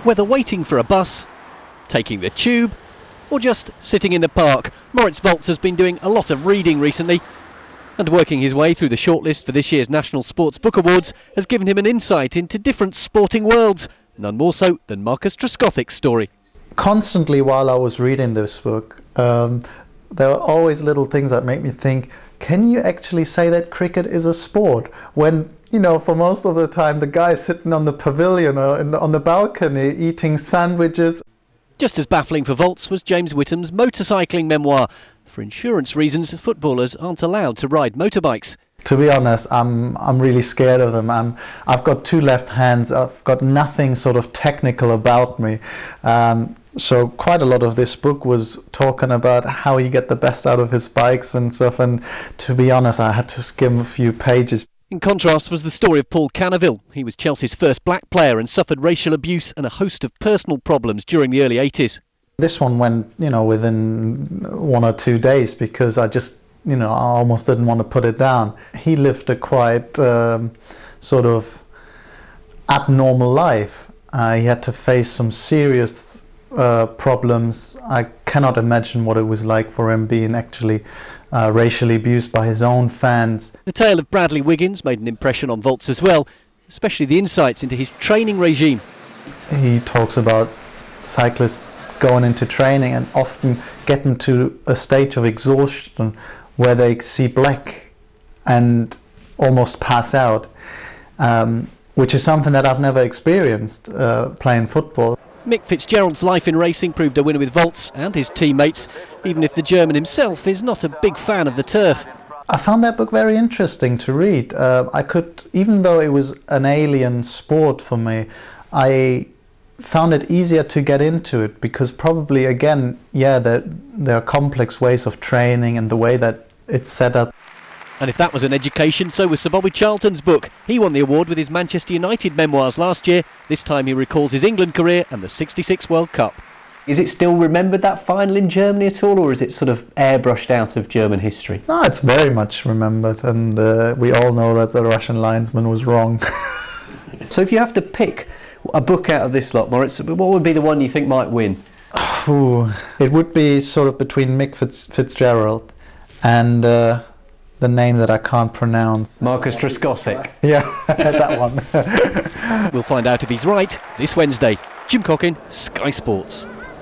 Whether waiting for a bus, taking the tube, or just sitting in the park, Moritz Volz has been doing a lot of reading recently, and working his way through the shortlist for this year's National Sports Book Awards has given him an insight into different sporting worlds, none more so than Marcus Trescothic's story. Constantly while I was reading this book, there are always little things that make me think, can you actually say that cricket is a sport? When, you know, for most of the time the guy's sitting on the pavilion or on the balcony eating sandwiches. Just as baffling for Volz was James Whittam's motorcycling memoir. For insurance reasons, footballers aren't allowed to ride motorbikes. To be honest, I'm really scared of them. I've got two left hands. I've got nothing sort of technical about me. So quite a lot of this book was talking about how he get the best out of his bikes and stuff. And to be honest, I had to skim a few pages. In contrast was the story of Paul Canaville. He was Chelsea's first black player and suffered racial abuse and a host of personal problems during the early 80s. This one went, you know, within 1 or 2 days because I just, you know, I almost didn't want to put it down. He lived a quite sort of abnormal life. He had to face some serious problems. I cannot imagine what it was like for him being actually racially abused by his own fans. The tale of Bradley Wiggins made an impression on Volz as well, especially the insights into his training regime. He talks about cyclists going into training and often getting to a stage of exhaustion where they see black and almost pass out, which is something that I've never experienced playing football. Mick Fitzgerald's life in racing proved a winner with Volz and his teammates, even if the German himself is not a big fan of the turf. I found that book very interesting to read. I could, even though it was an alien sport for me, I found it easier to get into it because probably, again, yeah, there are complex ways of training and the way that it's set up. And if that was an education, so was Sir Bobby Charlton's book. He won the award with his Manchester United memoirs last year. This time he recalls his England career and the '66 World Cup. Is it still remembered, that final in Germany at all, or is it sort of airbrushed out of German history? No, it's very much remembered, and we all know that the Russian linesman was wrong. So if you have to pick a book out of this lot, Moritz, what would be the one you think might win? It would be sort of between Mick Fitzgerald and the name that I can't pronounce. Marcus Trescothic. Yeah, that one. We'll find out if he's right this Wednesday. Jim Cockin, Sky Sports.